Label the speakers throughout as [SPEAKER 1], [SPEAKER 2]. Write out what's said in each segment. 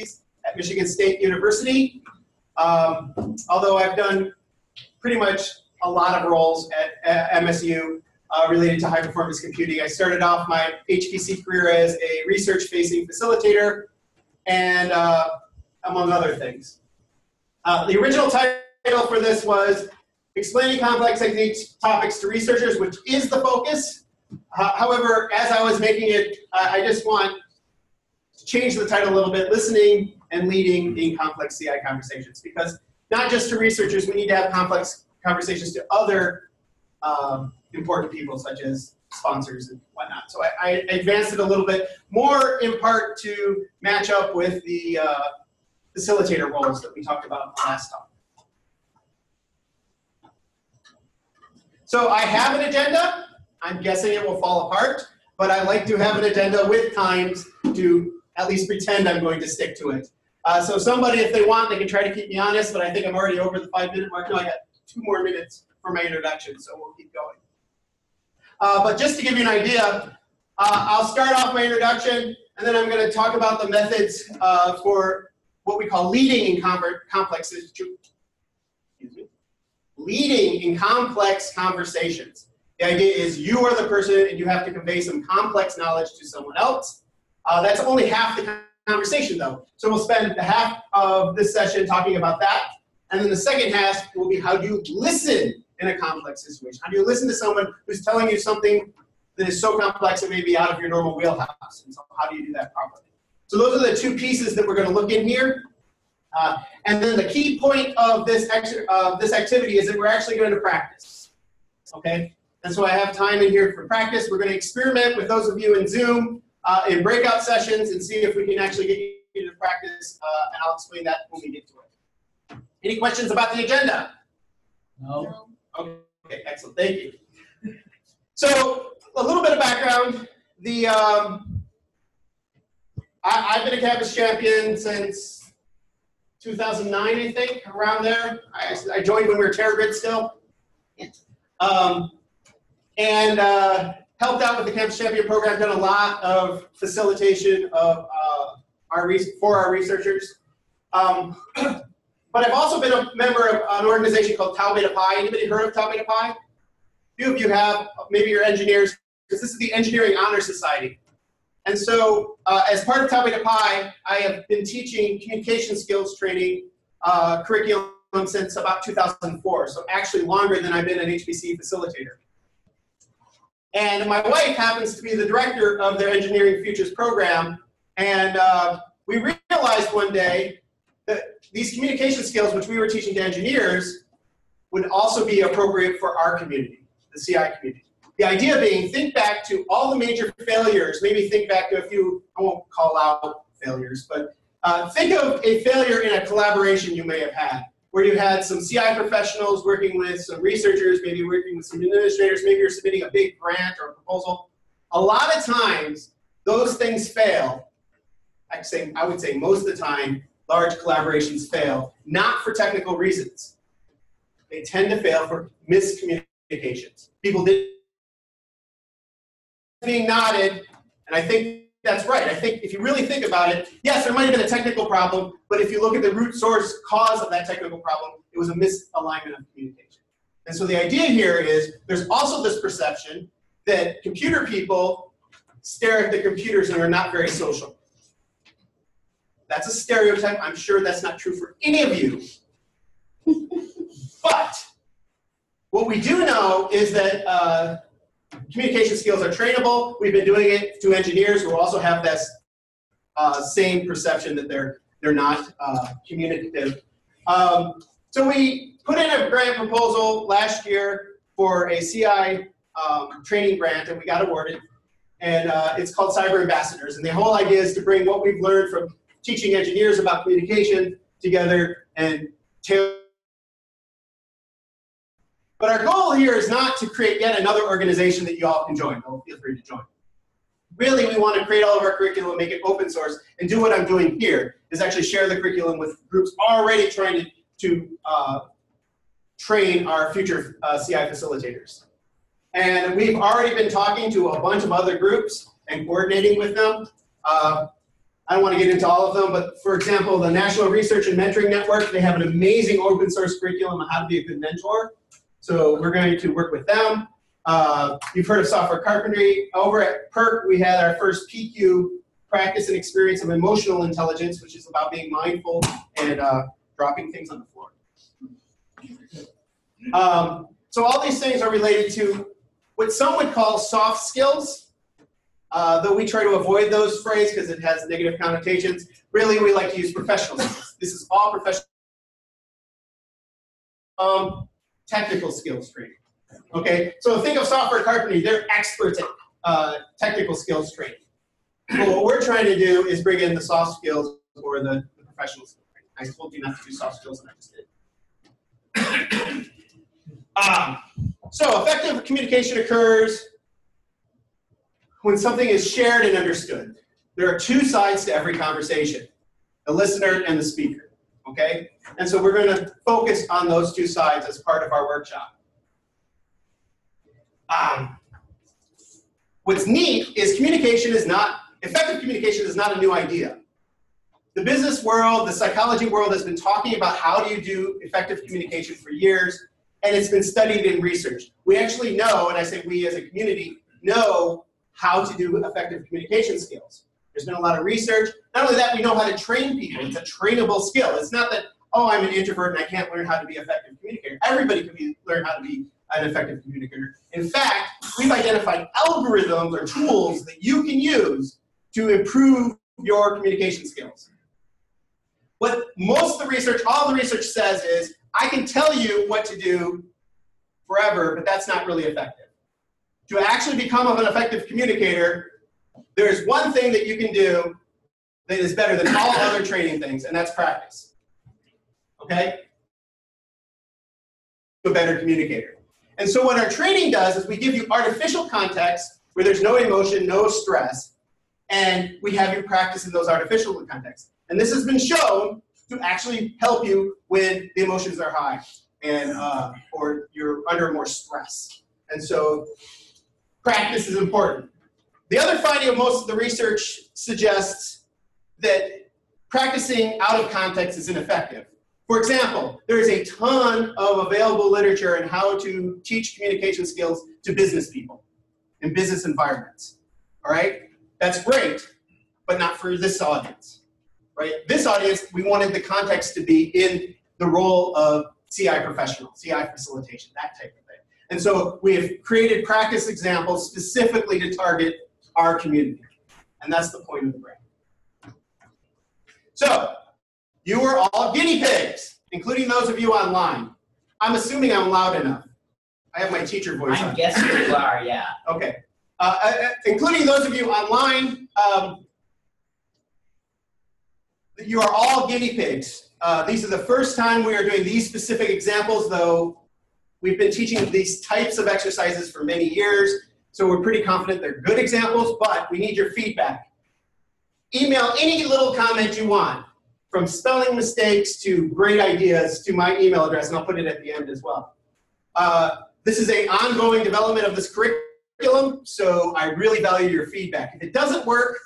[SPEAKER 1] at Michigan State University. Although I've done pretty much a lot of roles at MSU related to high-performance computing. I started off my HPC career as a research-facing facilitator, and among other things. The original title for this was Explaining Complex Techniques Topics to Researchers, which is the focus. However, as I was making it, I just want to change the title a little bit, Listening and Leading in Complex CI Conversations, because not just to researchers, we need to have complex conversations to other important people, such as sponsors and whatnot. So I advanced it a little bit, more in part to match up with the facilitator roles that we talked about last time. So I have an agenda. I'm guessing it will fall apart, but I like to have an agenda with times to at least pretend I'm going to stick to it. So somebody, if they want, they can try to keep me honest, but I think I'm already over the 5-minute mark. No, I got 2 more minutes for my introduction, so we'll keep going. But just to give you an idea, I'll start off my introduction, and then I'm going to talk about the methods for what we call leading in complex conversations. The idea is you are the person, and you have to convey some complex knowledge to someone else. That's only half the conversation, though. So we'll spend the half of this session talking about that. And then the second half will be how do you listen in a complex situation? How do you listen to someone who's telling you something that is so complex it may be out of your normal wheelhouse? And so how do you do that properly? So those are the 2 pieces that we're going to look in here. And then the key point of this activity is that we're actually going to practice. Okay? And so I have time in here for practice. We're going to experiment with those of you in Zoom in breakout sessions and see if we can actually get you to practice, and I'll explain that when we get to it. Any questions about the agenda?
[SPEAKER 2] No.
[SPEAKER 1] Okay, excellent. Thank you. So a little bit of background. I've been a campus champion since 2009, I think, around there. I joined when we were TerraGrid still. Helped out with the Campus Champion program, done a lot of facilitation of for our researchers. But I've also been a member of an organization called Tau Beta Pi. Anybody heard of Tau Beta Pi? A few of you have, maybe you're engineers, because this is the Engineering Honor Society. And so as part of Tau Beta Pi, I have been teaching communication skills training curriculum since about 2004, so actually longer than I've been an HPC facilitator. And my wife happens to be the director of their Engineering Futures program, and we realized one day that these communication skills, which we were teaching to engineers, would also be appropriate for our community, the CI community. The idea being, think back to all the major failures, maybe think back to a few, I won't call out failures, but think of a failure in a collaboration you may have had, where you had some CI professionals working with some researchers, maybe working with some administrators, maybe you're submitting a big grant or a proposal. A lot of times, those things fail. I would say most of the time, large collaborations fail, not for technical reasons. They tend to fail for miscommunications. People being nodded, and I think that's right. I think if you really think about it, yes, there might have been a technical problem, but if you look at the root source cause of that technical problem, it was a misalignment of communication. And so the idea here is there's also this perception that computer people stare at the computers and are not very social. That's a stereotype. I'm sure that's not true for any of you. But what we do know is that communication skills are trainable. We've been doing it to engineers who also have this same perception that they're not communicative. So we put in a grant proposal last year for a CI training grant, and we got awarded. And it's called Cyber Ambassadors. And the whole idea is to bring what we've learned from teaching engineers about communication together and tailor. But our goal here is not to create yet another organization that you all can join. Oh, feel free to join. Really, we want to create all of our curriculum, make it open source, and do what I'm doing here, is actually share the curriculum with groups already trying to train our future CI facilitators. And we've already been talking to a bunch of other groups and coordinating with them. I don't want to get into all of them, but for example, the National Research and Mentoring Network, they have an amazing open source curriculum on how to be a good mentor. So we're going to work with them. You've heard of software carpentry. Over at PERC, we had our first PQ, practice and experience of emotional intelligence, which is about being mindful and dropping things on the floor. So all these things are related to what some would call soft skills, though we try to avoid those phrases because it has negative connotations. Really, we like to use professional skills. This is all professional. Technical skills training. Okay, so think of software carpentry. They're experts at technical skills training. But what we're trying to do is bring in the soft skills or the professional skills training. I told you not to do soft skills, and I just did. So effective communication occurs when something is shared and understood. There are two sides to every conversation, the listener and the speaker, okay? And so we're going to focus on those two sides as part of our workshop. What's neat is effective communication is not a new idea. The business world, the psychology world has been talking about how do you do effective communication for years, and it's been studied in research. We actually know, and I say we as a community, know how to do effective communication skills. There's been a lot of research. Not only that, we know how to train people. It's a trainable skill. It's not that, oh, I'm an introvert and I can't learn how to be an effective communicator. Everybody can learn how to be an effective communicator. In fact, we've identified algorithms or tools that you can use to improve your communication skills. What most of the research, all the research says is, I can tell you what to do forever, but that's not really effective. To actually become an effective communicator, there's one thing that you can do that is better than all other training things, and that's practice. Okay? A better communicator. And so what our training does is we give you artificial context where there's no emotion, no stress, and we have you practice in those artificial contexts. And this has been shown to actually help you when the emotions are high and or you're under more stress. And so practice is important. The other finding of most of the research suggests that practicing out of context is ineffective. For example, there is a ton of available literature on how to teach communication skills to business people in business environments. All right? That's great, but not for this audience. Right? This audience, we wanted the context to be in the role of CI professional, CI facilitation, that type of thing. And so we have created practice examples specifically to target our community. And that's the point of the brand. So, you are all guinea pigs, including those of you online. I'm assuming I'm loud enough. I have my teacher voice on.
[SPEAKER 2] I'm guessing you are, yeah.
[SPEAKER 1] Okay. Including those of you online, you are all guinea pigs. These are the first time we are doing these specific examples, though we've been teaching these types of exercises for many years, so we're pretty confident they're good examples, but we need your feedback. Email any little comment you want, from spelling mistakes to great ideas, to my email address, and I'll put it at the end as well. This is an ongoing development of this curriculum, so I really value your feedback. If it doesn't work,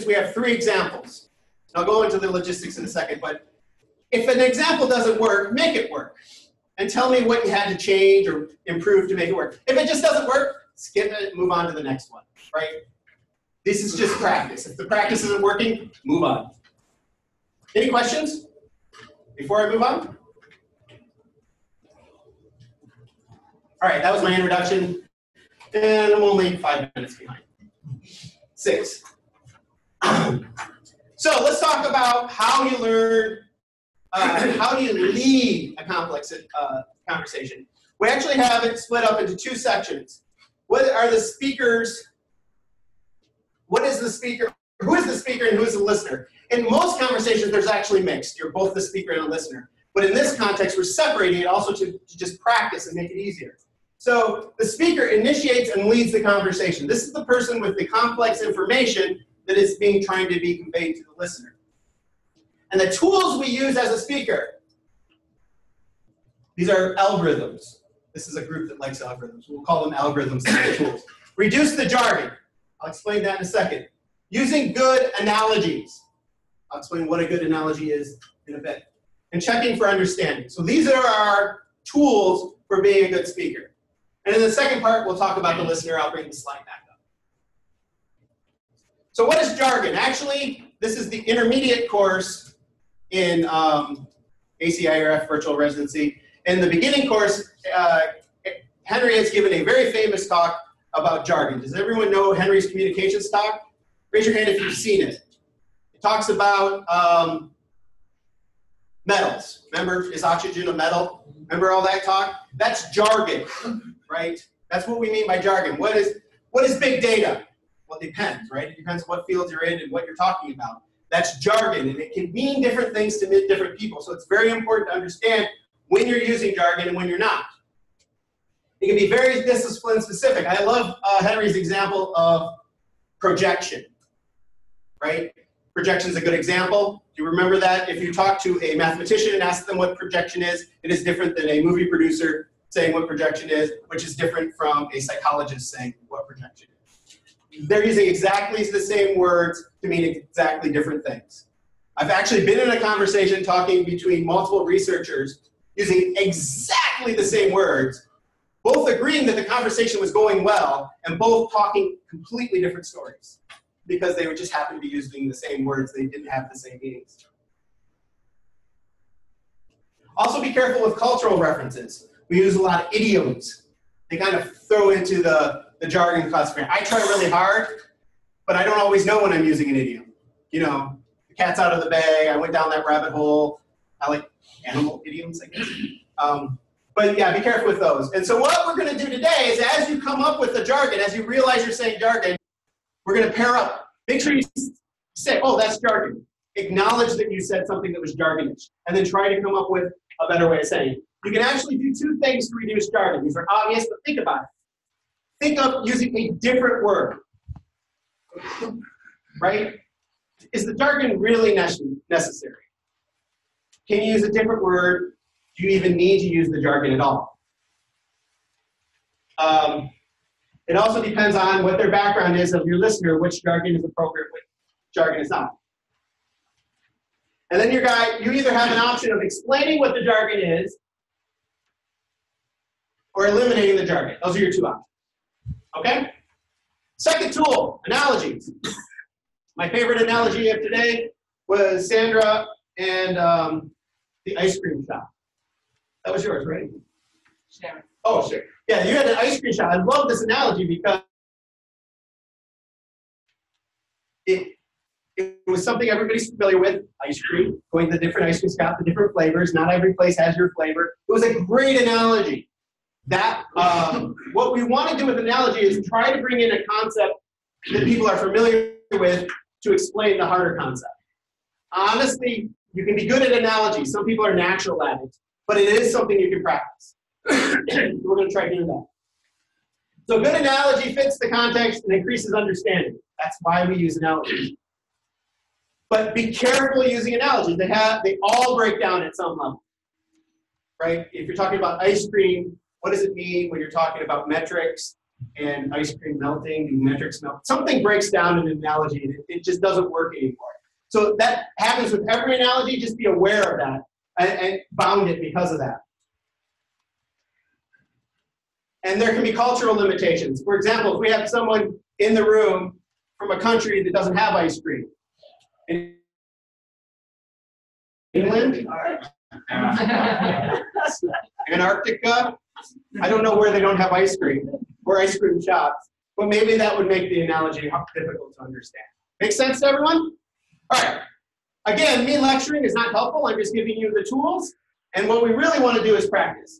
[SPEAKER 1] we have 3 examples. I'll go into the logistics in a second, but if an example doesn't work, make it work. And tell me what you had to change or improve to make it work. If it just doesn't work, skip it, move on to the next one, right? This is just practice. If the practice isn't working, move on. Any questions before I move on? All right, that was my introduction, and I'm only 5 minutes behind. 6. So let's talk about how you learn, how do you lead a complex conversation. We actually have it split up into 2 sections. What are the speakers? What is the speaker? Who is the speaker and who is the listener? In most conversations, there's actually mixed. You're both the speaker and a listener. But in this context, we're separating it also to just practice and make it easier. So the speaker initiates and leads the conversation. This is the person with the complex information that is trying to be conveyed to the listener. And the tools we use as a speaker, these are algorithms. This is a group that likes algorithms. We'll call them algorithms and tools. Reduce the jargon. I'll explain that in a second. Using good analogies. I'll explain what a good analogy is in a bit. And checking for understanding. So these are our tools for being a good speaker. And in the second part, we'll talk about the listener. I'll bring the slide back up. So what is jargon? Actually, this is the intermediate course in ACIRF Virtual Residency. In the beginning course, Henry has given a very famous talk about jargon. Does everyone know Henry's communications talk? Raise your hand if you've seen it. It talks about metals. Remember, is oxygen a metal? Remember all that talk? That's jargon, right? That's what we mean by jargon. What is big data? Well, it depends, right? It depends what fields you're in and what you're talking about. That's jargon, and it can mean different things to different people. So it's very important to understand when you're using jargon and when you're not. It can be very discipline specific. I love Henry's example of projection, right? Projection is a good example. Do you remember that? If you talk to a mathematician and ask them what projection is, it is different than a movie producer saying what projection is, which is different from a psychologist saying what projection is. They're using exactly the same words to mean exactly different things. I've actually been in a conversation talking between multiple researchers using exactly the same words, both agreeing that the conversation was going well, and both talking completely different stories because they would just happen to be using the same words. They didn't have the same meanings. Also be careful with cultural references. We use a lot of idioms. They kind of throw into the jargon classification. I try really hard, but I don't always know when I'm using an idiom. You know, the cat's out of the bag, I went down that rabbit hole. I like animal idioms, I guess. But yeah, be careful with those. And so what we're going to do today is as you come up with the jargon, as you realize you're saying jargon, we're going to pair up. Make sure you say, oh, that's jargon. Acknowledge that you said something that was jargonish, and then try to come up with a better way of saying it. You can actually do two things to reduce jargon. These are obvious, but think about it. Think of using a different word, right? Is the jargon really necessary? Can you use a different word? Do you even need to use the jargon at all? It also depends on what their background is of your listener, which jargon is appropriate, which jargon is not. And then you either have an option of explaining what the jargon is or eliminating the jargon. Those are your two options. Okay? Second tool, analogies. My favorite analogy of today was Sandra and the ice cream shop. That was yours, right?
[SPEAKER 2] Sharon.
[SPEAKER 1] Oh, sure. Yeah, you had an ice cream shop. I love this analogy because it was something everybody's familiar with, ice cream, going to the different ice cream shops, the different flavors. Not every place has your flavor. It was a great analogy. That what we want to do with analogy is try to bring in a concept that people are familiar with to explain the harder concept. Honestly, you can be good at analogies. Some people are natural at it, but it is something you can practice. We're going to try doing that. So good analogy fits the context and increases understanding. That's why we use analogies. But be careful using analogies. They all break down at some level, right? If you're talking about ice cream, what does it mean when you're talking about metrics and ice cream melting and metrics melt? Something breaks down in an analogy and it just doesn't work anymore. So that happens with every analogy. Just be aware of that and bound it because of that. And there can be cultural limitations. For example, if we have someone in the room from a country that doesn't have ice cream, in England, Antarctica, I don't know where they don't have ice cream or ice cream shops, but maybe that would make the analogy difficult to understand. Make sense to everyone? All right. Again, me lecturing is not helpful. I'm just giving you the tools, and what we really want to do is practice.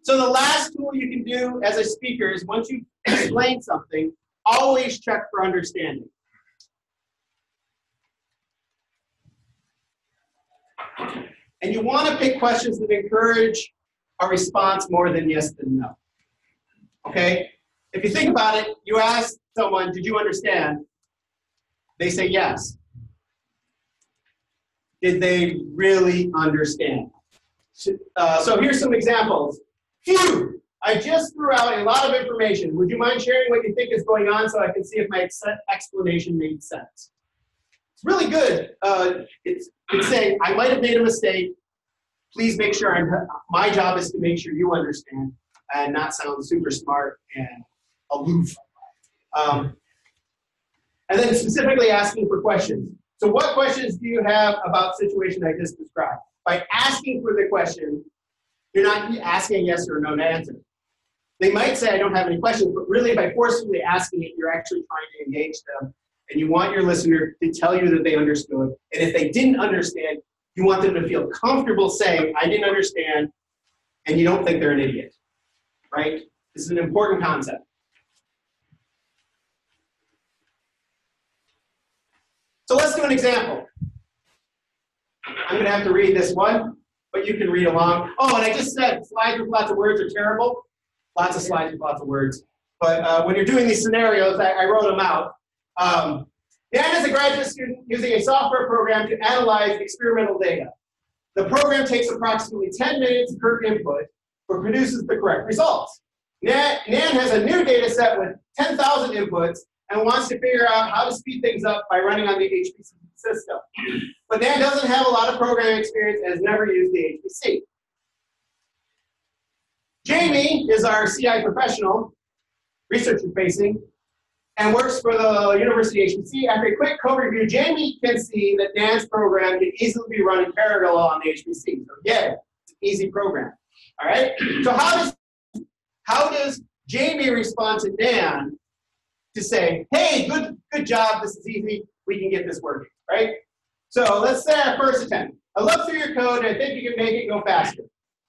[SPEAKER 1] So the last tool you can do as a speaker is once you explain something, always check for understanding. And you want to pick questions that encourage a response more than yes and no. Okay? If you think about it, you ask someone, did you understand? They say yes. Did they really understand? So here's some examples. Phew! I just threw out a lot of information. Would you mind sharing what you think is going on so I can see if my explanation made sense? It's really good. It's saying, I might have made a mistake. Please make sure my job is to make sure you understand and not sound super smart and aloof. And then specifically asking for questions. So what questions do you have about the situation I just described? By asking for the question, you're not asking a yes or a no answer. They might say, I don't have any questions, but really by forcefully asking it, you're actually trying to engage them. And you want your listener to tell you that they understood. And if they didn't understand, you want them to feel comfortable saying, I didn't understand, and you don't think they're an idiot, right? This is an important concept. So let's do an example. I'm going to have to read this one, but you can read along. Oh, and I just said slides with lots of words are terrible. Lots of slides with lots of words. But when you're doing these scenarios, I wrote them out. Dan is a graduate student using a software program to analyze experimental data. The program takes approximately 10 minutes per input, but produces the correct results. Nan has a new data set with 10,000 inputs and wants to figure out how to speed things up by running on the HPC system. But Nan doesn't have a lot of programming experience and has never used the HPC. Jamie is our CI professional, researcher-facing, and works for the University HPC. After a quick code review, Jamie can see that Nan's program can easily be run in parallel on the HPC. So yeah, it's an easy program. All right. So how does Jamie respond to Nan to say, hey, good job, this is easy, we can get this working, right? So let's say our first attempt. I looked through your code and I think you can make it go faster.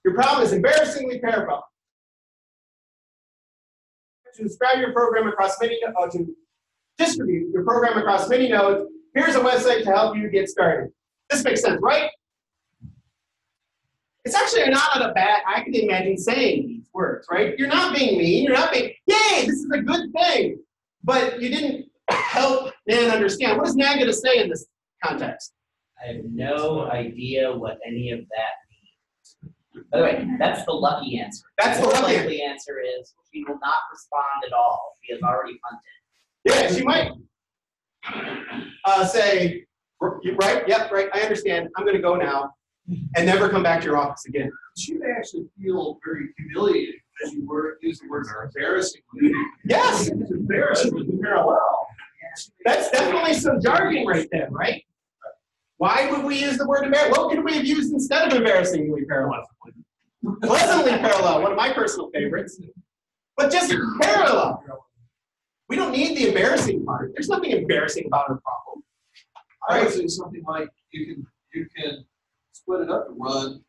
[SPEAKER 1] Your problem is embarrassingly parallel. To describe your program across to distribute your program across many nodes, here's a website to help you get started. This makes sense, right? It's actually not a bad, I can imagine saying these words, right? You're not being mean, you're not being, yay, this is a good thing. But you didn't help Nan understand. What is Nan going to say in this context?
[SPEAKER 2] I have no idea what any of that means. By the way, that's the lucky answer.
[SPEAKER 1] That's the
[SPEAKER 2] likely answer is she will not respond at all. She has already punted.
[SPEAKER 1] Yeah, she might say, right, yep, right, I understand. I'm going to go now and never come back to your office again.
[SPEAKER 3] She may actually feel very humiliated because you use the words embarrassingly.
[SPEAKER 1] Yes.
[SPEAKER 3] It's embarrassing with the parallel.
[SPEAKER 1] That's definitely some jargon right there, right? Why would we use the word embarrassing? What could we have used instead of embarrassingly parallel? Pleasantly parallel, one of my personal favorites. But just parallel. We don't need the embarrassing part. There's nothing embarrassing about our problem.
[SPEAKER 3] I would say something like you can split it up and run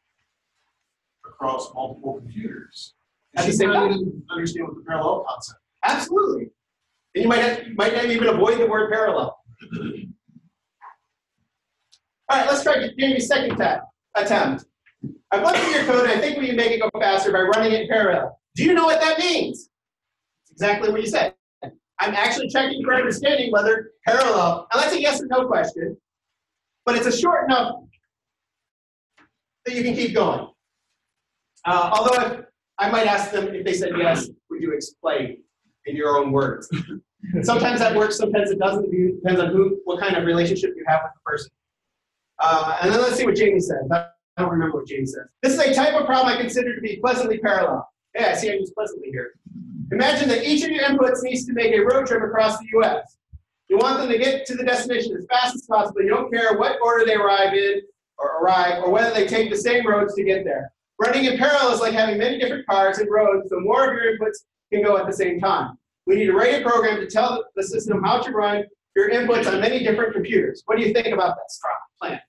[SPEAKER 3] across multiple computers.
[SPEAKER 1] At the same time,
[SPEAKER 3] you understand what the parallel concept is.
[SPEAKER 1] Absolutely. And you might not even avoid the word parallel. All right, let's try Jamie's second attempt. I've looked through your code, and I think we can make it go faster by running it in parallel. Do you know what that means? It's exactly what you said. I'm actually checking for understanding whether parallel, and that's a yes or no question, but it's a short enough that you can keep going. Although I might ask them if they said yes, would you explain in your own words? Sometimes that works, sometimes it doesn't. It depends on what kind of relationship you have with the person. And then let's see what Jamie says. I don't remember what Jamie says. This is a type of problem I consider to be pleasantly parallel. Yeah, I see I use pleasantly here. Imagine that each of your inputs needs to make a road trip across the US. You want them to get to the destination as fast as possible. You don't care what order they arrive in or whether they take the same roads to get there. Running in parallel is like having many different cars and roads, so more of your inputs can go at the same time. We need to write a program to tell the system how to run your inputs on many different computers. What do you think about that plan?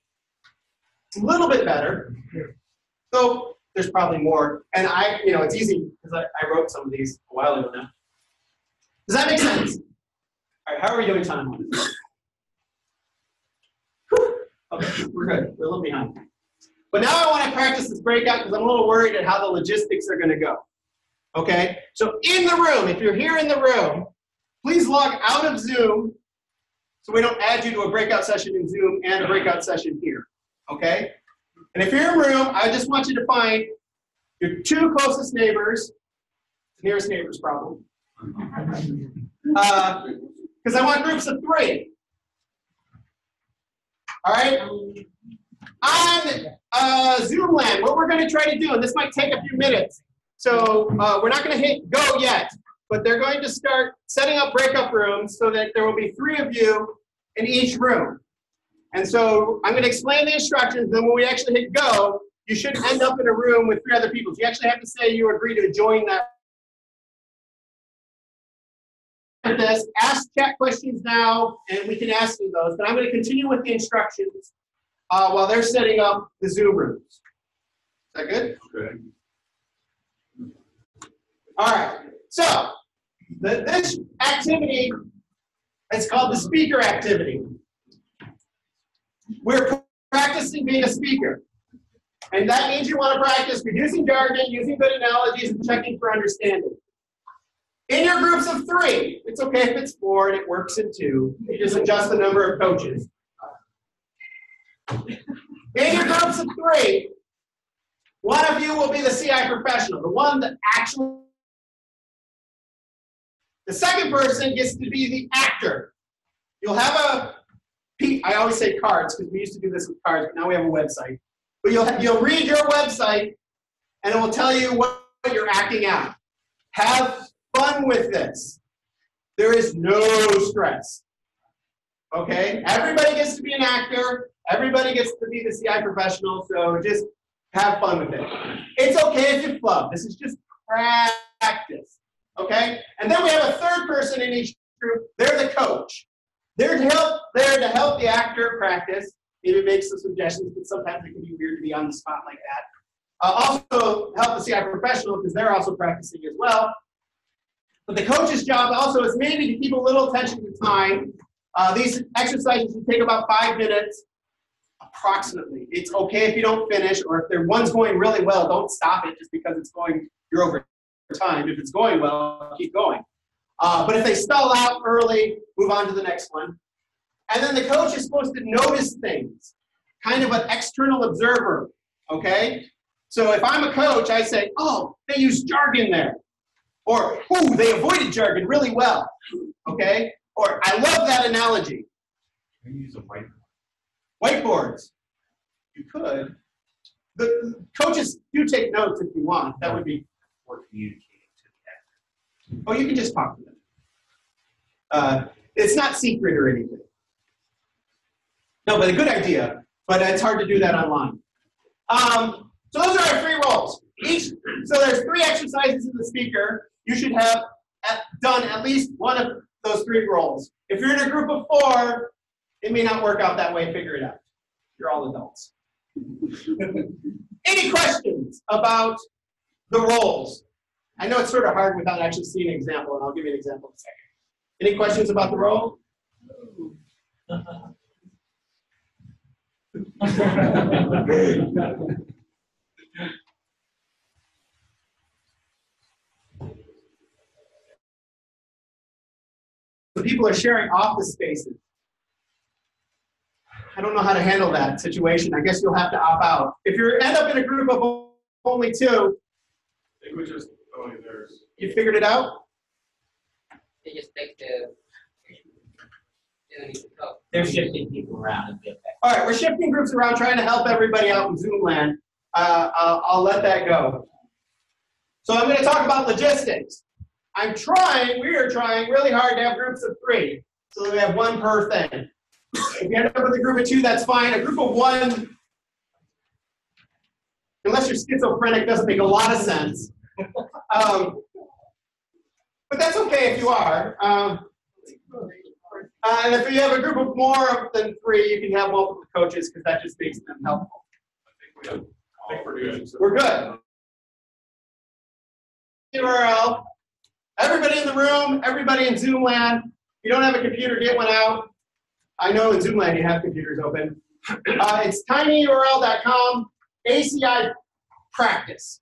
[SPEAKER 1] It's a little bit better. So there's probably more. And it's easy because I wrote some of these a while ago now. Does that make sense? All right, how are we doing time on this? Okay, we're good. We're a little behind. But now I want to practice this breakout because I'm a little worried at how the logistics are going to go. Okay? So in the room, if you're here in the room, please log out of Zoom so we don't add you to a breakout session in Zoom and a breakout session here. Okay? And if you're in a room, I just want you to find your two closest neighbors Nearest neighbor's problem. Because I want groups of 3. All right? On Zoom land, what we're going to try to do, and this might take a few minutes, so we're not going to hit go yet, but they're going to start setting up breakup rooms so that there will be 3 of you in each room. And so I'm going to explain the instructions, then when we actually hit go, you should end up in a room with 3 other people. So you actually have to say you agree to join that. This, ask chat questions now, and we can ask you those, but I'm going to continue with the instructions while they're setting up the Zoom rooms. Is that good?
[SPEAKER 3] Okay.
[SPEAKER 1] All right. So this activity is called the speaker activity. We're practicing being a speaker. And that means you want to practice producing jargon, using good analogies, and checking for understanding. In your groups of 3, it's okay if it's 4 and it works in 2. You just adjust the number of coaches. In your groups of 3, one of you will be the CI professional, the one that actually. The second person gets to be the actor. You'll have I always say cards because we used to do this with cards, but now we have a website. But you'll read your website, and it will tell you what you're acting out. Have fun with this. There is no stress. Okay? Everybody gets to be an actor. Everybody gets to be the CI professional, so just have fun with it. It's okay if you flub. This is just practice. Okay? And then we have a third person in each group. They're the coach. They're there to help the actor practice. Maybe make some suggestions, but sometimes it can be weird to be on the spot like that. Also help the CI professional because they're also practicing as well. But the coach's job also is maybe to keep a little attention to time. These exercises will take about 5 minutes, approximately. It's okay if you don't finish, or if one's going really well, don't stop it just because you're over time. If it's going well, keep going. But if they stall out early, move on to the next one. And then the coach is supposed to notice things, kind of an external observer, okay? So if I'm a coach, I say, oh, they use jargon there. Or, ooh, they avoided jargon really well, okay? Or, I love that analogy.
[SPEAKER 3] Can you use a whiteboard?
[SPEAKER 1] Whiteboards. You could. The coaches do take notes if you want. That would be.
[SPEAKER 2] Or communicating to the actor.
[SPEAKER 1] Oh, you can just talk to them. It's not secret or anything. No, but a good idea. But it's hard to do that online. So those are our 3 roles. So there's 3 exercises in the speaker. You should have done at least one of those 3 roles. If you're in a group of 4, it may not work out that way. Figure it out. You're all adults. Any questions about the roles? I know it's sort of hard without actually seeing an example, and I'll give you an example in a second. Any questions about the role? So people are sharing office spaces. I don't know how to handle that situation. I guess you'll have to opt out. If you end up in a group of only 2,
[SPEAKER 3] I think we just, there's.
[SPEAKER 1] you figured it out?
[SPEAKER 4] They just take they don't need to go.
[SPEAKER 2] They're shifting people around a bit.
[SPEAKER 1] All right, we're shifting groups around, trying to help everybody out in Zoom land. I'll let that go. So I'm going to talk about logistics. we are trying really hard to have groups of 3, so that we have 1 per thing. If you end up with a group of 2, that's fine. A group of 1, unless you're schizophrenic, doesn't make a lot of sense. But that's okay if you are. And if you have a group of more than 3, you can have multiple coaches because that just makes them helpful.
[SPEAKER 3] I think we're good.
[SPEAKER 1] We're good. URL. Everybody in the room, everybody in Zoom land. If you don't have a computer, get one out. I know in Zoom land you have computers open. It's tinyurl.com, ACI practice.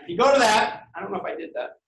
[SPEAKER 1] If you go to that, I don't know if I did that.